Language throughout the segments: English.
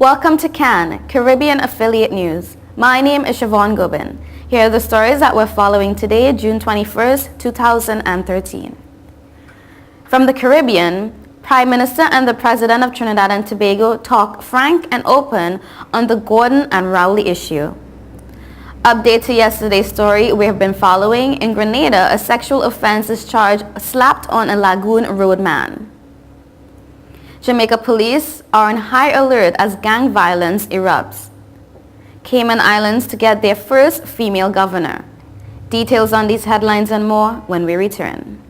Welcome to CAN, Caribbean Affiliate News. My name is Siobhan Gobin. Here are the stories that we're following today, June 21st, 2013. From the Caribbean, Prime Minister and the President of Trinidad and Tobago talk frank and open on the Gordon and Rowley issue. Update to yesterday's story we have been following. In Grenada, a sexual offenses charge slapped on a Lagoon Road man. Jamaica police are on high alert as gang violence erupts. Cayman Islands to get their first female governor. Details on these headlines and more when we return.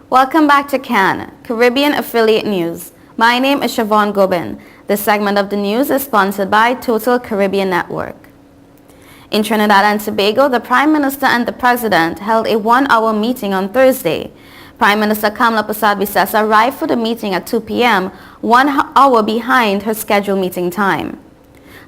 Welcome back to CAN, Caribbean Affiliate News. My name is Siobhan Gobin. This segment of the news is sponsored by Total Caribbean Network. In Trinidad and Tobago, the Prime Minister and the President held a one-hour meeting on Thursday. Prime Minister Kamla Persad-Bissessar arrived for the meeting at 2 p.m., 1 hour behind her scheduled meeting time.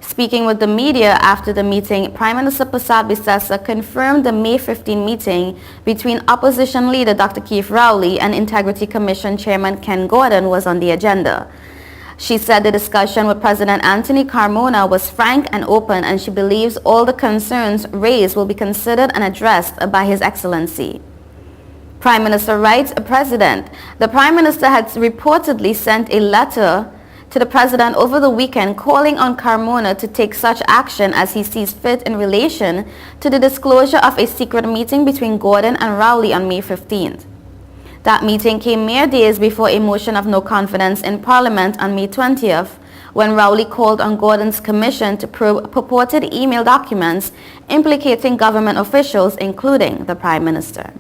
Speaking with the media after the meeting, Prime Minister Persad-Bissessar confirmed the May 15 meeting between Opposition Leader Dr. Keith Rowley and Integrity Commission Chairman Ken Gordon was on the agenda. She said the discussion with President Anthony Carmona was frank and open, and she believes all the concerns raised will be considered and addressed by His Excellency. Prime Minister writes, President, the Prime Minister had reportedly sent a letter to the President over the weekend calling on Carmona to take such action as he sees fit in relation to the disclosure of a secret meeting between Gordon and Rowley on May 15th. That meeting came mere days before a motion of no confidence in Parliament on May 20th, when Rowley called on Gordon's commission to probe purported email documents implicating government officials, including the Prime Minister.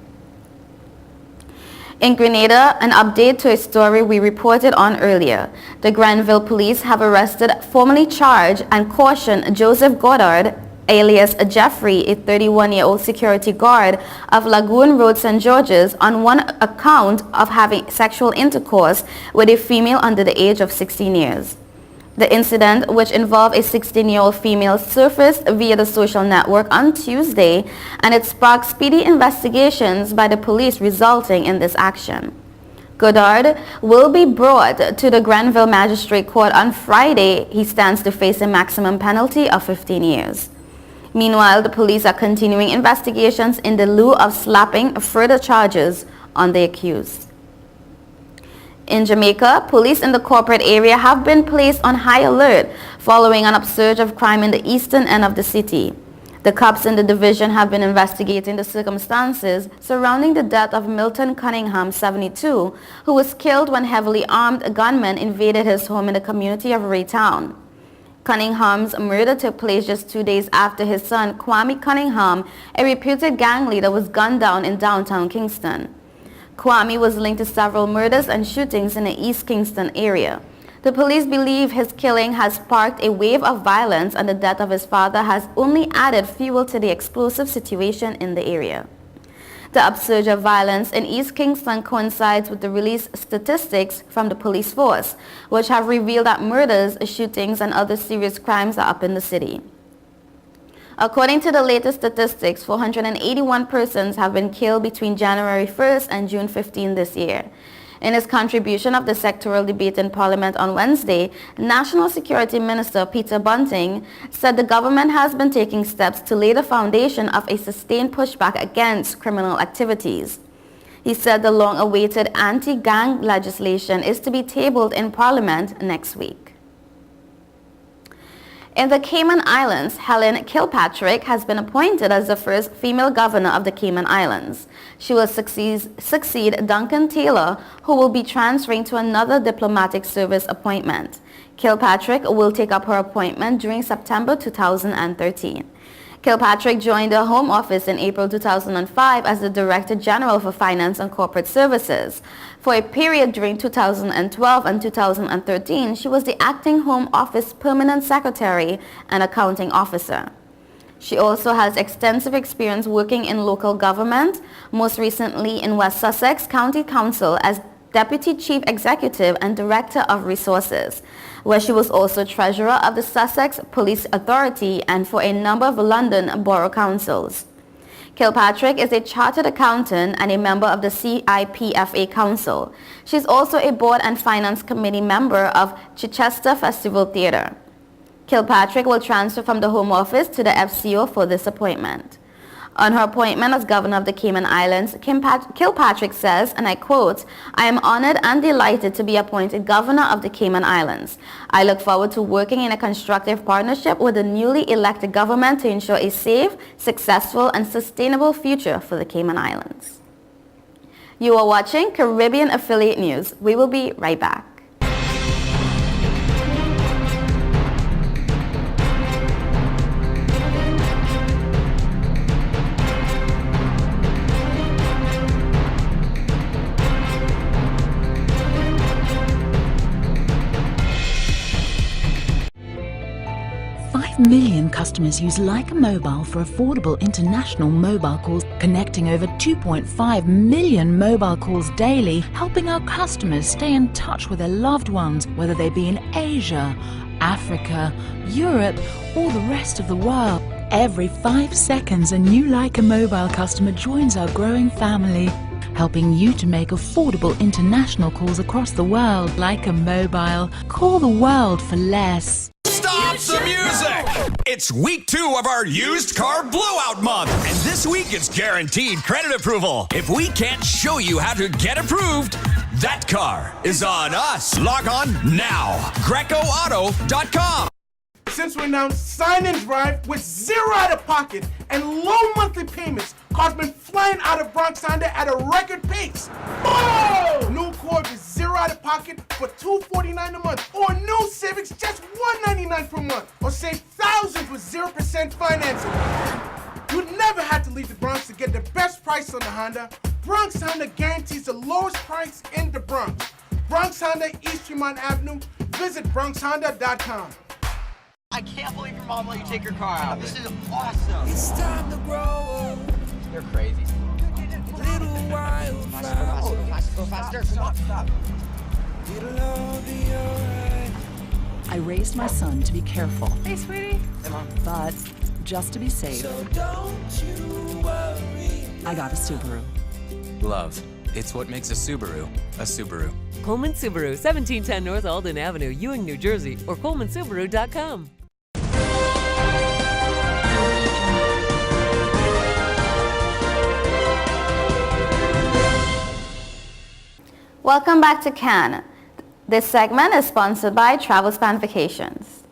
In Grenada, an update to a story we reported on earlier. The Grenville police have arrested, formally charged, and cautioned Joseph Goddard, alias Jeffrey, a 31-year-old security guard of Lagoon Road, St. George's, on one account of having sexual intercourse with a female under the age of 16 years. The incident, which involved a 16-year-old female, surfaced via the social network on Tuesday, and it sparked speedy investigations by the police, resulting in this action. Goddard will be brought to the Grenville Magistrate Court on Friday. He stands to face a maximum penalty of 15 years. Meanwhile, the police are continuing investigations in the lieu of slapping further charges on the accused. In Jamaica, police in the corporate area have been placed on high alert following an upsurge of crime in the eastern end of the city. The cops in the division have been investigating the circumstances surrounding the death of Milton Cunningham, 72, who was killed when heavily armed gunmen invaded his home in the community of Raytown. Cunningham's murder took place just 2 days after his son, Kwame Cunningham, a reputed gang leader, was gunned down in downtown Kingston. Kwame was linked to several murders and shootings in the East Kingston area. The police believe his killing has sparked a wave of violence, and the death of his father has only added fuel to the explosive situation in the area. The upsurge of violence in East Kingston coincides with the released statistics from the police force, which have revealed that murders, shootings, and other serious crimes are up in the city. According to the latest statistics, 481 persons have been killed between January 1st and June 15 this year. In his contribution of the sectoral debate in Parliament on Wednesday, National Security Minister Peter Bunting said the government has been taking steps to lay the foundation of a sustained pushback against criminal activities. He said the long-awaited anti-gang legislation is to be tabled in Parliament next week. In the Cayman Islands, Helen Kilpatrick has been appointed as the first female governor of the Cayman Islands. She will succeed Duncan Taylor, who will be transferring to another diplomatic service appointment. Kilpatrick will take up her appointment during September 2013. Kilpatrick joined the Home Office in April 2005 as the Director General for Finance and Corporate Services. For a period during 2012 and 2013, she was the Acting Home Office Permanent Secretary and Accounting Officer. She also has extensive experience working in local government, most recently in West Sussex County Council as Deputy Chief Executive and Director of Resources, where she was also Treasurer of the Sussex Police Authority and for a number of London Borough Councils. Kilpatrick is a chartered accountant and a member of the CIPFA Council. She is also a Board and Finance Committee member of Chichester Festival Theatre. Kilpatrick will transfer from the Home Office to the FCO for this appointment. On her appointment as governor of the Cayman Islands, Kilpatrick says, and I quote, "I am honored and delighted to be appointed governor of the Cayman Islands. I look forward to working in a constructive partnership with the newly elected government to ensure a safe, successful, and sustainable future for the Cayman Islands." You are watching Caribbean Affiliate News. We will be right back. 5 million customers use Leica Mobile for affordable international mobile calls, connecting over 2.5 million mobile calls daily, helping our customers stay in touch with their loved ones, whether they be in Asia, Africa, Europe, or the rest of the world. Every 5 seconds, a new Leica Mobile customer joins our growing family, helping you to make affordable international calls across the world. Leica Mobile. Call the world for less. Stop the music! It's week 2 of our used car blowout month, and this week it's guaranteed credit approval. If we can't show you how to get approved, that car is on us. Log on now. GrecoAuto.com. Since we announced Sign and Drive with 0 out of pocket and low monthly payments, cars been flying out of Bronx Honda at a record pace. Oh! New Accord with 0 out of pocket for $249 a month, or new Civics just $199 per month, or save thousands with 0% financing. You never had to leave the Bronx to get the best price on the Honda. Bronx Honda guarantees the lowest price in the Bronx. Bronx Honda, East Tremont Avenue. Visit BronxHonda.com. I can't believe your mom let you take your car out. This is awesome. It's time to grow up. You're crazy. Little wildflower. Go faster. Come on, stop. It'll all be alright. I raised my son to be careful, Hey, sweetie. Hey, Mom. but just to be safe, So don't you worry. I got a Subaru. Love. It's what makes a Subaru a Subaru. Coleman Subaru, 1710 North Alden Avenue, Ewing, New Jersey, or colemansubaru.com. Welcome back to Cannes. This segment is sponsored by TravelSpan Vacations.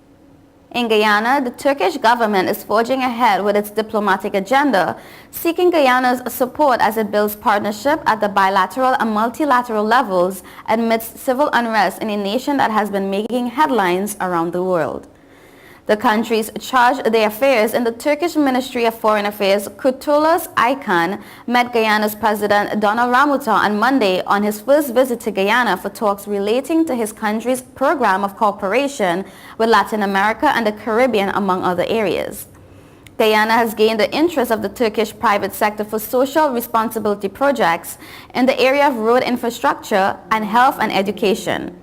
In Guyana, the Turkish government is forging ahead with its diplomatic agenda, seeking Guyana's support as it builds partnership at the bilateral and multilateral levels amidst civil unrest in a nation that has been making headlines around the world. The countries charged their affairs in the Turkish Ministry of Foreign Affairs, Kurtuluş Aykan, met Guyana's President Dona Ramota on Monday on his first visit to Guyana for talks relating to his country's program of cooperation with Latin America and the Caribbean, among other areas. Guyana has gained the interest of the Turkish private sector for social responsibility projects in the area of road infrastructure and health and education.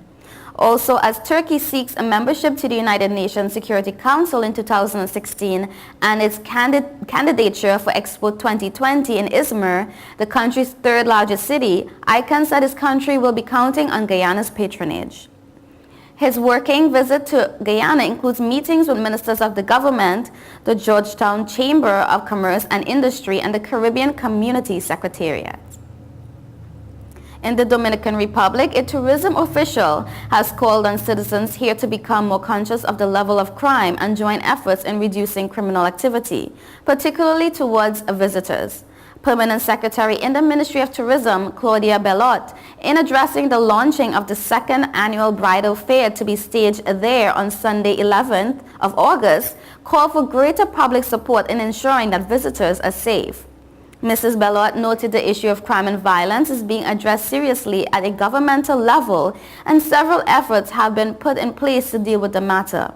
Also, as Turkey seeks a membership to the United Nations Security Council in 2016 and its candidature for Expo 2020 in Izmir, the country's third largest city, Aykan said his country will be counting on Guyana's patronage. His working visit to Guyana includes meetings with ministers of the government, the Georgetown Chamber of Commerce and Industry, and the Caribbean Community Secretariat. In the Dominican Republic, a tourism official has called on citizens here to become more conscious of the level of crime and join efforts in reducing criminal activity, particularly towards visitors. Permanent Secretary in the Ministry of Tourism, Claudia Bellot, in addressing the launching of the second annual bridal fair to be staged there on Sunday 11th of August, called for greater public support in ensuring that visitors are safe. Mrs. Bellot noted the issue of crime and violence is being addressed seriously at a governmental level, and several efforts have been put in place to deal with the matter.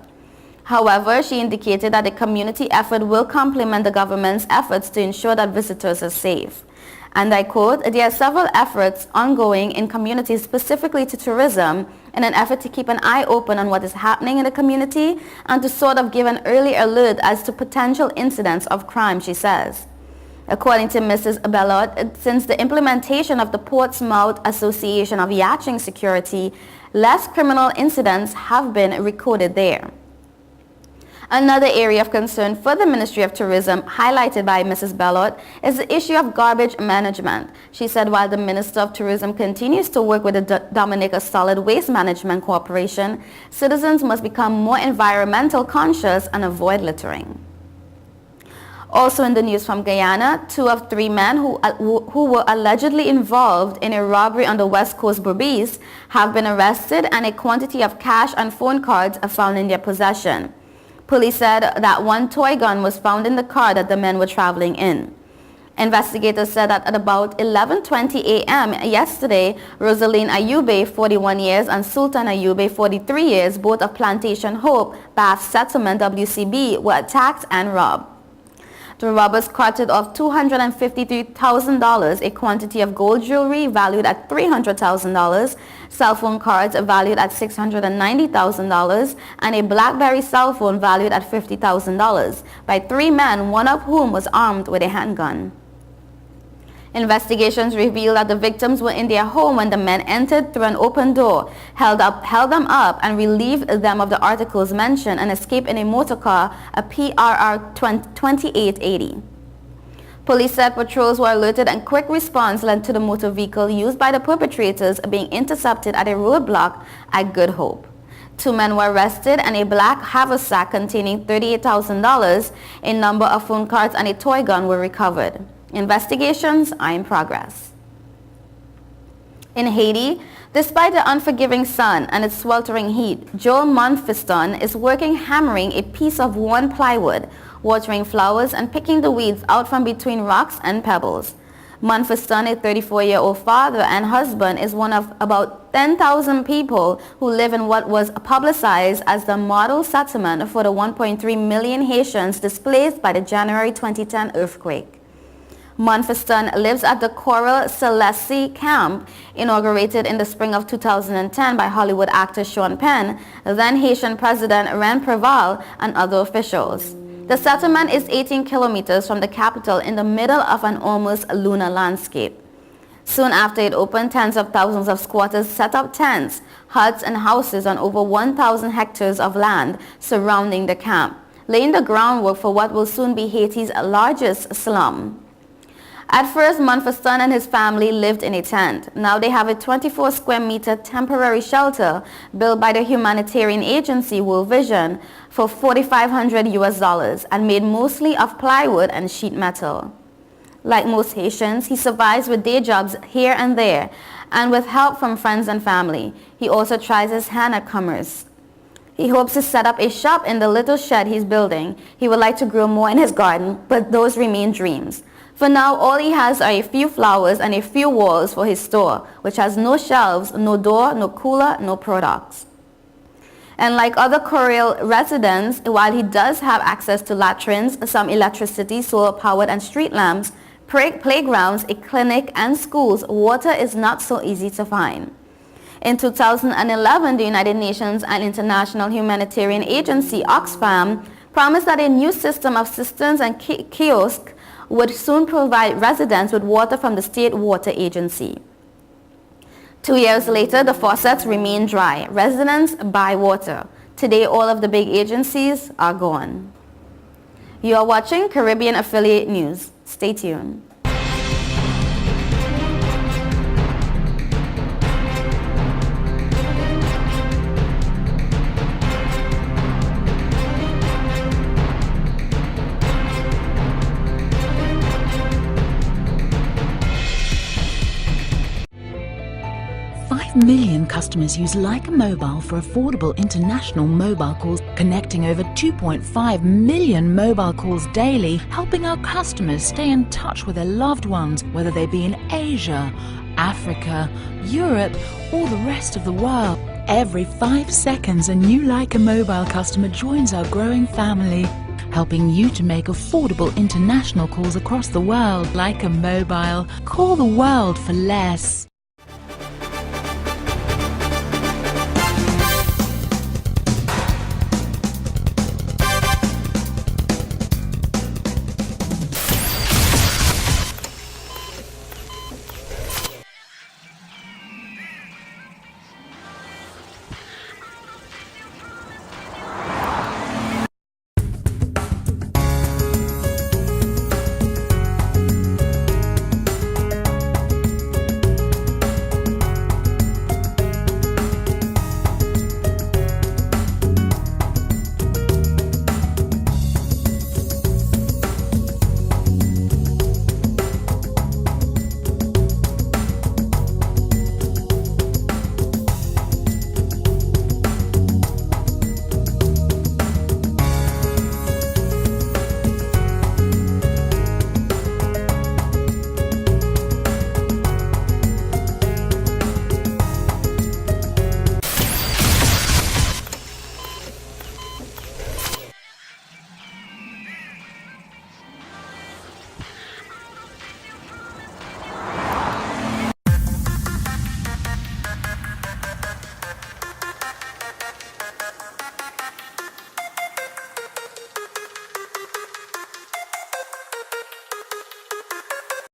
However, she indicated that a community effort will complement the government's efforts to ensure that visitors are safe. And I quote, "There are several efforts ongoing in communities specifically to tourism in an effort to keep an eye open on what is happening in the community and to sort of give an early alert as to potential incidents of crime," she says. According to Mrs. Bellot, since the implementation of the Portsmouth Association of Yachting Security, less criminal incidents have been recorded there. Another area of concern for the Ministry of Tourism, highlighted by Mrs. Bellot, is the issue of garbage management. She said while the Minister of Tourism continues to work with the Dominica Solid Waste Management Corporation, citizens must become more environmental conscious and avoid littering. Also in the news from Guyana, 2 of 3 men who were allegedly involved in a robbery on the West Coast Berbice have been arrested, and a quantity of cash and phone cards are found in their possession. Police said that one toy gun was found in the car that the men were traveling in. Investigators said that at about 11:20 a.m. yesterday, Rosaline Ayube, 41 years, and Sultan Ayube, 43 years, both of Plantation Hope, Bath Settlement, WCB, were attacked and robbed. The robbers carted off $253,000, a quantity of gold jewelry valued at $300,000, cell phone cards valued at $690,000, and a BlackBerry cell phone valued at $50,000 by 3 men, one of whom was armed with a handgun. Investigations revealed that the victims were in their home when the men entered through an open door, held them up, and relieved them of the articles mentioned and escaped in a motor car, a PRR 2880. Police said patrols were alerted and quick response led to the motor vehicle used by the perpetrators being intercepted at a roadblock at Good Hope. 2 men were arrested and a black haversack containing $38,000, a number of phone cards, and a toy gun were recovered. Investigations are in progress. In Haiti, despite the unforgiving sun and its sweltering heat, Joel Monfiston is working hammering a piece of worn plywood, watering flowers, and picking the weeds out from between rocks and pebbles. Monfiston, a 34-year-old father and husband, is one of about 10,000 people who live in what was publicized as the model settlement for the 1.3 million Haitians displaced by the January 2010 earthquake. Monfiston lives at the Coral Celeste camp, inaugurated in the spring of 2010 by Hollywood actor Sean Penn, then Haitian President Ren Preval, and other officials. The settlement is 18 kilometers from the capital in the middle of an almost lunar landscape. Soon after it opened, tens of thousands of squatters set up tents, huts, and houses on over 1,000 hectares of land surrounding the camp, laying the groundwork for what will soon be Haiti's largest slum. At first, Monfiston and his family lived in a tent. Now they have a 24 square meter temporary shelter built by the humanitarian agency World Vision for $4,500 and made mostly of plywood and sheet metal. Like most Haitians, he survives with day jobs here and there and with help from friends and family. He also tries his hand at commerce. He hopes to set up a shop in the little shed he's building. He would like to grow more in his garden, but those remain dreams. For now, all he has are a few flowers and a few walls for his store, which has no shelves, no door, no cooler, no products. And like other Coral residents, while he does have access to latrines, some electricity, solar-powered and street lamps, playgrounds, a clinic, and schools, water is not so easy to find. In 2011, the United Nations and International Humanitarian Agency, Oxfam, promised that a new system of cisterns and kiosks would soon provide residents with water from the State Water Agency. 2 years later, the faucets remain dry. Residents buy water. Today, all of the big agencies are gone. You are watching Caribbean Affiliate News. Stay tuned. Million customers use Leica Mobile for affordable international mobile calls, connecting over 2.5 million mobile calls daily, helping our customers stay in touch with their loved ones, whether they be in Asia, Africa, Europe, or the rest of the world. Every 5 seconds, a new Leica Mobile customer joins our growing family, helping you to make affordable international calls across the world. Leica Mobile. Call the world for less.